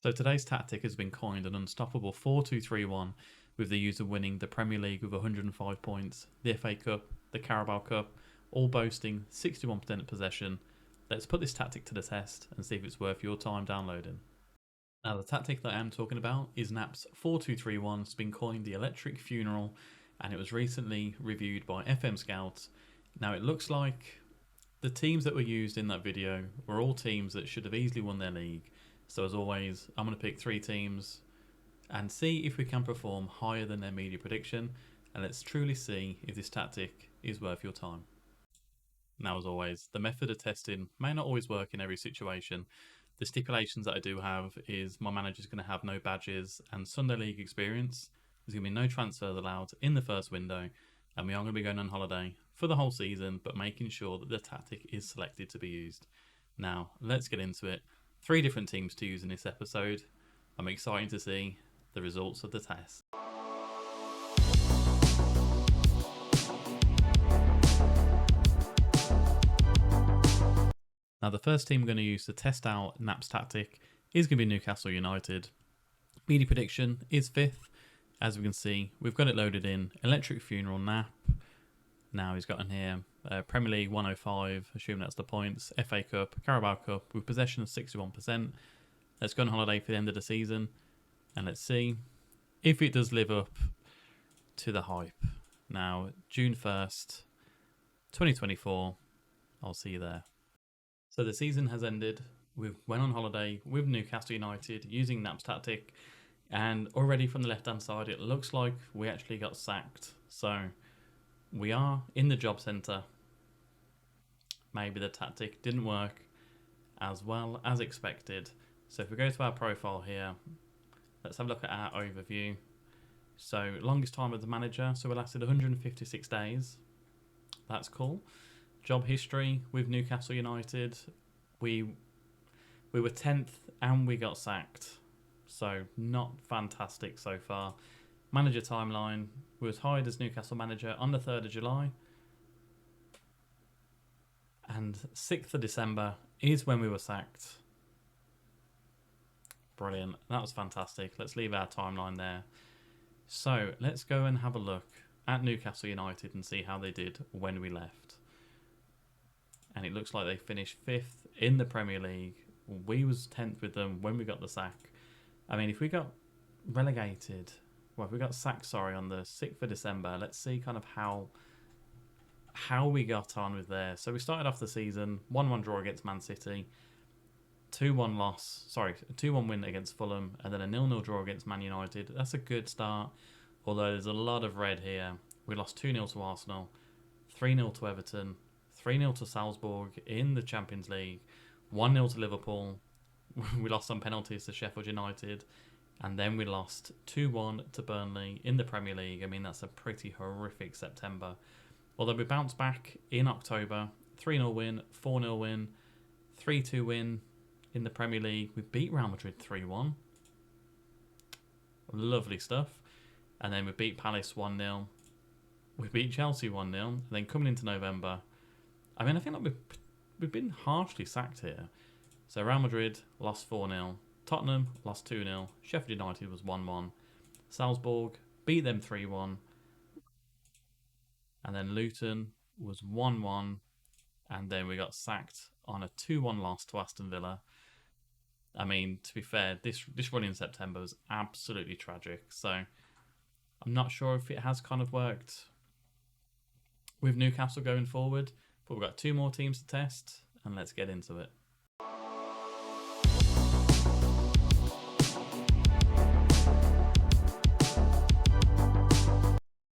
So today's tactic has been coined an unstoppable 4-2-3-1, with the user winning the Premier League with 105 points, the FA Cup, the Carabao Cup, all boasting 61% possession. Let's put this tactic to the test and see if it's worth your time downloading. Now the tactic that I am talking about is Knap's 4-2-3-1. It's been coined the Electric Funeral, and it was recently reviewed by FM Scouts. Now it looks like the teams that were used in that video were all teams that should have easily won their league. So as always, I'm going to pick 3 teams and see if we can perform higher than their media prediction, and let's truly see if this tactic is worth your time. Now as always, the method of testing may not always work in every situation. The stipulations that I do have is my manager's going to have no badges and Sunday League experience. There's going to be no transfers allowed in the first window, and we are going to be going on holiday for the whole season, but making sure that the tactic is selected to be used. Now let's get into it. 3 different teams to use in this episode. I'm excited to see the results of the test. Now the first team we're going to use to test out Knap's tactic is going to be Newcastle United. Media prediction is 5th. As we can see, we've got it loaded in. Electric Funeral Knap. Now he's got in here Premier League 105, assuming that's the points, FA Cup, Carabao Cup, with possession of 61%. Let's go on holiday for the end of the season, and let's see if it does live up to the hype. Now, June 1st, 2024, I'll see you there. So the season has ended. We've went on holiday with Newcastle United using Knap's tactic, and already from the left-hand side, it looks like we actually got sacked. So we are in the job centre. Maybe the tactic didn't work as well as expected. So if we go to our profile here, let's have a look at our overview. So longest time as the manager, so we lasted 156 days. That's cool. Job history with Newcastle United, we were 10th and we got sacked. So not fantastic so far. Manager timeline, we was hired as Newcastle manager on the 3rd of July. And 6th of December is when we were sacked. Brilliant. That was fantastic. Let's leave our timeline there. So let's go and have a look at Newcastle United and see how they did when we left. And it looks like they finished 5th in the Premier League. We was 10th with them when we got the sack. I mean, if we got relegated, well, if we got sacked, sorry, on the 6th of December, let's see kind of how we got on with there. So we started off the season 1-1 draw against Man City, 2-1 win against Fulham, and then a 0-0 draw against Man United. That's a good start, although there's a lot of red here. We lost 2-0 to Arsenal, 3-0 to Everton, 3-0 to Salzburg in the Champions League, 1-0 to Liverpool. We lost on penalties to Sheffield United, and then we lost 2-1 to Burnley in the Premier League. I mean, that's a pretty horrific September. Although we bounced back in October, 3-0 win, 4-0 win, 3-2 win in the Premier League. We beat Real Madrid 3-1. Lovely stuff. And then we beat Palace 1-0. We beat Chelsea 1-0. And then coming into November, I mean, I think like we've been harshly sacked here. So Real Madrid lost 4-0. Tottenham lost 2-0. Sheffield United was 1-1. Salzburg beat them 3-1. And then Luton was 1-1. And then we got sacked on a 2-1 loss to Aston Villa. I mean, to be fair, this run in September was absolutely tragic. So I'm not sure if it has kind of worked with Newcastle going forward. But we've got 2 more teams to test. And let's get into it.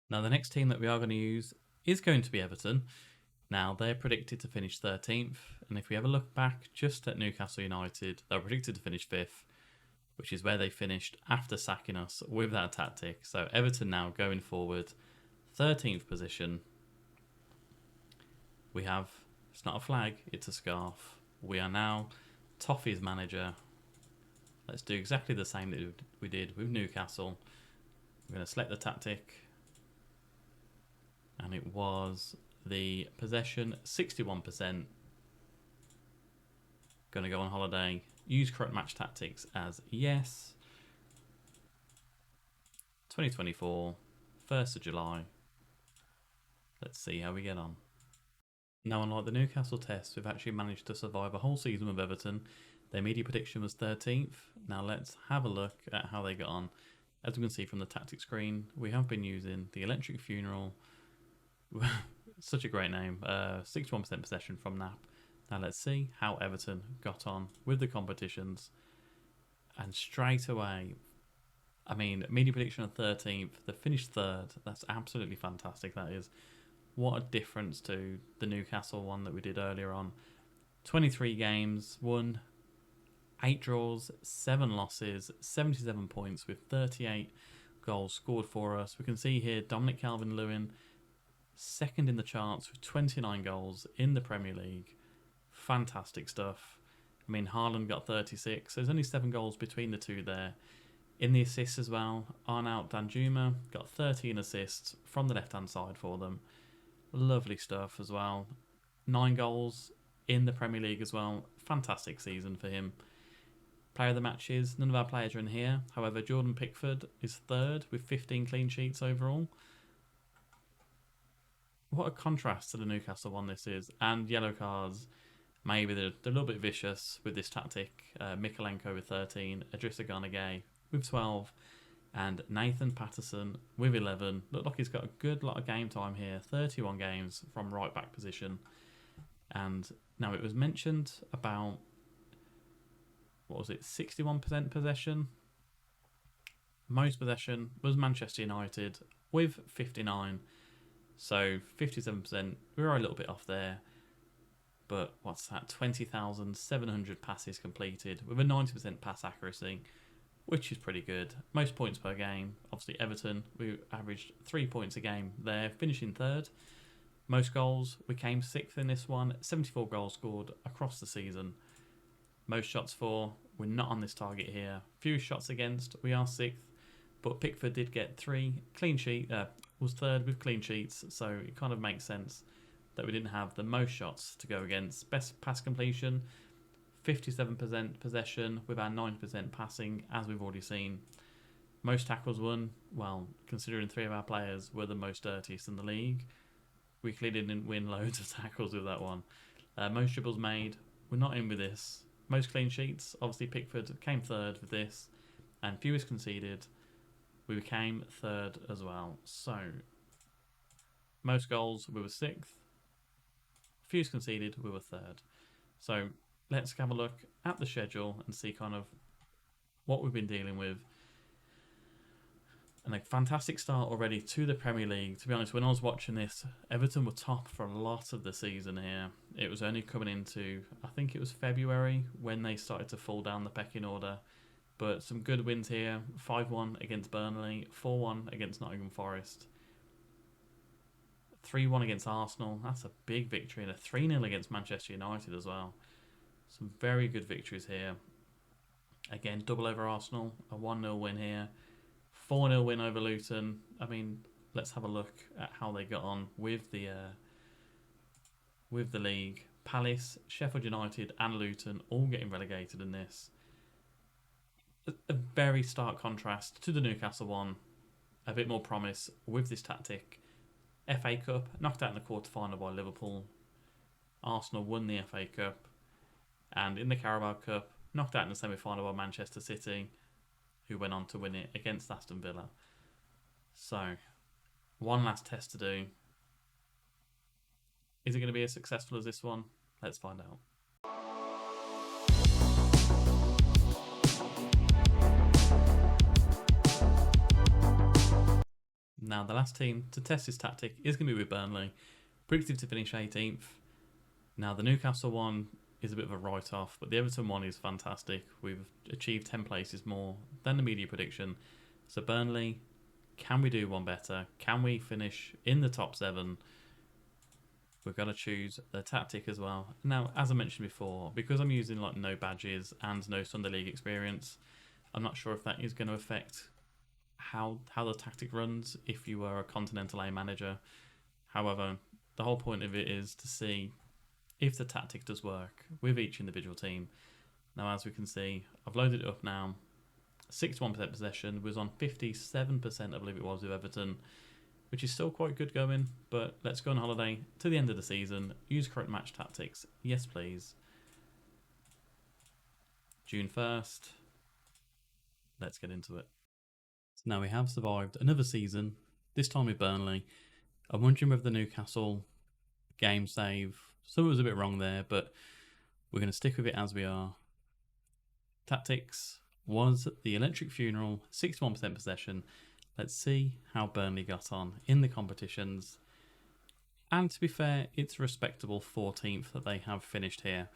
Now, the next team that we are going to use is going to be Everton. Now, they're predicted to finish 13th. And if we have a look back just at Newcastle United, they're predicted to finish 5th, which is where they finished after sacking us with that tactic. So Everton now going forward, 13th position. We have, it's not a flag, it's a scarf. We are now Toffee's manager. Let's do exactly the same that we did with Newcastle. We're going to select the tactic. And it was the possession 61%. Going to go on holiday Use correct match tactics as yes. 2024, 1st of July. Let's see how we get on. Now, unlike the Newcastle test, we've actually managed to survive a whole season with Everton. Their media prediction was 13th. Now let's have a look at how they got on. As we can see from the tactic screen, we have been using the Electric Funeral. Such a great name. 61% possession from Knap. Now let's see how Everton got on with the competitions. And straight away, I mean, media prediction on 13th, they finished 3rd. That's absolutely fantastic, that is. What a difference to the Newcastle one that we did earlier on. 23 games, won 8 draws, 7 losses, 77 points with 38 goals scored for us. We can see here Dominic Calvert-Lewin, 2nd in the charts with 29 goals in the Premier League. Fantastic stuff. I mean, Haaland got 36. So there's only 7 goals between the two there. In the assists as well, Arnaut Danjuma got 13 assists from the left-hand side for them. Lovely stuff as well. 9 goals in the Premier League as well. Fantastic season for him. Player of the matches, none of our players are in here. However, Jordan Pickford is 3rd with 15 clean sheets overall. What a contrast to the Newcastle one this is. And yellow cards, maybe they're a little bit vicious with this tactic. Mikolenko with 13, Idrissa Gana Gueye with 12, and Nathan Patterson with 11. Looked like he's got a good lot of game time here. 31 games from right back position. And now it was mentioned about, what was it, 61% possession? Most possession was Manchester United with 59. So 57%, we were a little bit off there. But what's that? 20,700 passes completed with a 90% pass accuracy, which is pretty good. Most points per game. Obviously Everton, we averaged 3 points a game there, finishing 3rd. Most goals, we came 6th in this one. 74 goals scored across the season. Most shots for, we're not on this target here. Few shots against, we are 6th. But Pickford did get 3. Clean sheet, was 3rd with clean sheets. So it kind of makes sense that we didn't have the most shots to go against. Best pass completion, 57% possession with our 9% passing, as we've already seen. Most tackles won, well, considering 3 of our players were the most dirtiest in the league, we clearly didn't win loads of tackles with that one. Most dribbles made, we're not in with this. Most clean sheets, obviously Pickford came 3rd with this, and fewest conceded, we became 3rd as well. So, most goals, we were 6th. Fewest conceded, we were 3rd. So, let's have a look at the schedule and see kind of what we've been dealing with. And a fantastic start already to the Premier League. To be honest, when I was watching this, Everton were top for a lot of the season here. It was only coming into, I think it was February, when they started to fall down the pecking order. But some good wins here. 5-1 against Burnley, 4-1 against Nottingham Forest, 3-1 against Arsenal. That's a big victory. And a 3-0 against Manchester United as well. Some very good victories here. Again, double over Arsenal, a 1-0 win here. 4-0 win over Luton. I mean, let's have a look at how they got on with the league. Palace, Sheffield United and Luton all getting relegated in this. A very stark contrast to the Newcastle one. A bit more promise with this tactic. FA Cup, knocked out in the quarter-final by Liverpool. Arsenal won the FA Cup. And in the Carabao Cup, knocked out in the semi-final by Manchester City, who went on to win it against Aston Villa. So, one last test to do. Is it going to be as successful as this one? Let's find out. Now, the last team to test this tactic is going to be with Burnley. Predicted to finish 18th. Now, the Newcastle one is a bit of a write-off, but the Everton one is fantastic. We've achieved 10 places more than the media prediction. So Burnley, can we do one better? Can we finish in the top 7? We've got to choose the tactic as well. Now, as I mentioned before, because I'm using like no badges and no Sunday League experience, I'm not sure if that is going to affect how the tactic runs if you were a Continental A manager. However, the whole point of it is to see if the tactic does work with each individual team. Now, as we can see, I've loaded it up now. 61% possession, was on 57%, I believe it was, with Everton, which is still quite good going. But let's go on holiday to the end of the season. Use current match tactics. Yes, please. June 1st. Let's get into it. So now we have survived another season, this time with Burnley. I'm wondering whether the Newcastle game save, something was a bit wrong there, but we're going to stick with it as we are. Tactics was the electric funeral, 61% possession. Let's see how Burnley got on in the competitions. And to be fair, it's a respectable 14th that they have finished here.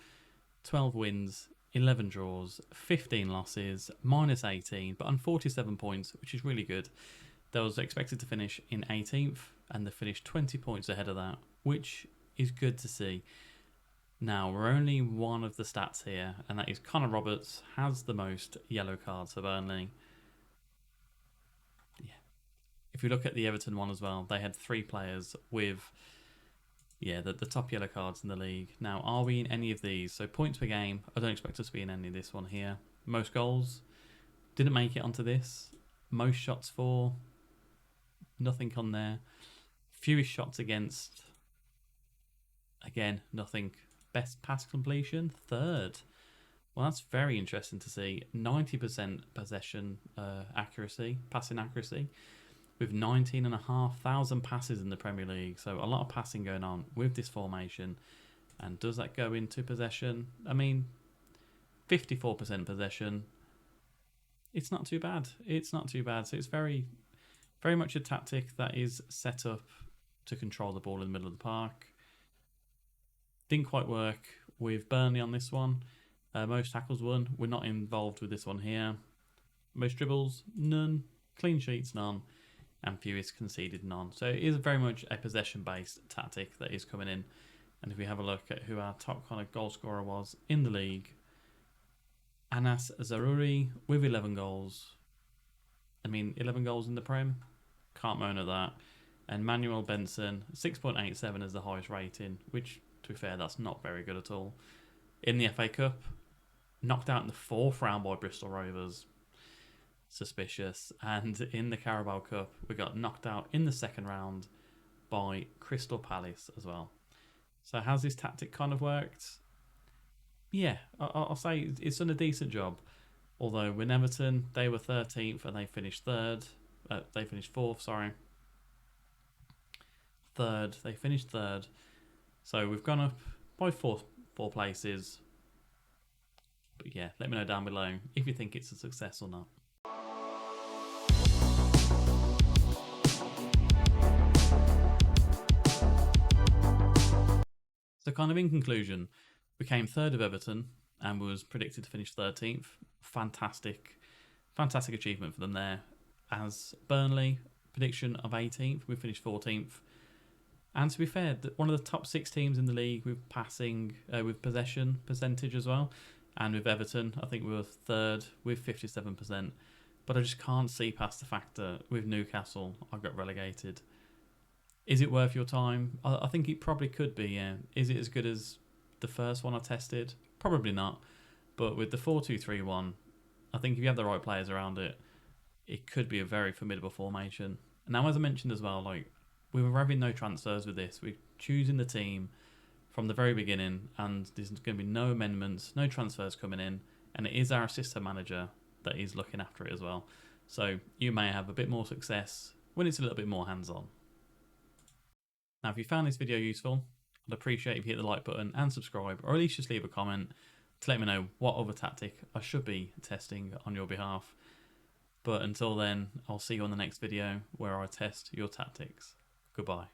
12 wins, 11 draws, 15 losses, minus 18, but on 47 points, which is really good. They was expected to finish in 18th, and they finished 20 points ahead of that, which is good to see. Now, we're only one of the stats here, and that is Connor Roberts has the most yellow cards for Burnley. Yeah. If we look at the Everton one as well, they had 3 players with, the top yellow cards in the league. Now, are we in any of these? So points per game, I don't expect us to be in any of this one here. Most goals, didn't make it onto this. Most shots for, nothing on there. Fewest shots against, again, nothing. Best pass completion, 3rd. Well, that's very interesting to see. 90% possession accuracy, passing accuracy, with 19,500 passes in the Premier League. So a lot of passing going on with this formation. And does that go into possession? I mean, 54% possession. It's not too bad. It's not too bad. So it's very, very much a tactic that is set up to control the ball in the middle of the park. Didn't quite work with Burnley on this one. Most tackles won. We're not involved with this one here. Most dribbles, none. Clean sheets, none. And fewest conceded, none. So it is very much a possession-based tactic that is coming in. And if we have a look at who our top kind of goal scorer was in the league, Anas Zaroury with 11 goals. I mean, 11 goals in the Prem. Can't moan at that. And Manuel Benson, 6.87 is the highest rating, which, to be fair, that's not very good at all. In the FA Cup, knocked out in the 4th round by Bristol Rovers. Suspicious. And in the Carabao Cup, we got knocked out in the 2nd round by Crystal Palace as well. So how's this tactic kind of worked? Yeah, I'll say it's done a decent job. Although with Everton, they were 13th and they finished 3rd. They finished 4th, sorry. 3rd, they finished 3rd. So we've gone up by four places. But yeah, let me know down below if you think it's a success or not. So kind of in conclusion, we came 3rd of Everton and was predicted to finish 13th. Fantastic achievement for them there. As Burnley, prediction of 18th, we finished 14th. And to be fair, one of the top 6 teams in the league with passing, with possession percentage as well. And with Everton, I think we were 3rd with 57%. But I just can't see past the fact that with Newcastle, I got relegated. Is it worth your time? I think it probably could be, yeah. Is it as good as the first one I tested? Probably not. But with the 4-2-3-1, I think if you have the right players around it, it could be a very formidable formation. Now, as I mentioned as well, like, we were having no transfers with this. We're choosing the team from the very beginning, and there's going to be no amendments, no transfers coming in, and it is our assistant manager that is looking after it as well. So you may have a bit more success when it's a little bit more hands-on. Now, if you found this video useful, I'd appreciate if you hit the like button and subscribe, or at least just leave a comment to let me know what other tactic I should be testing on your behalf. But until then, I'll see you on the next video where I test your tactics. Goodbye.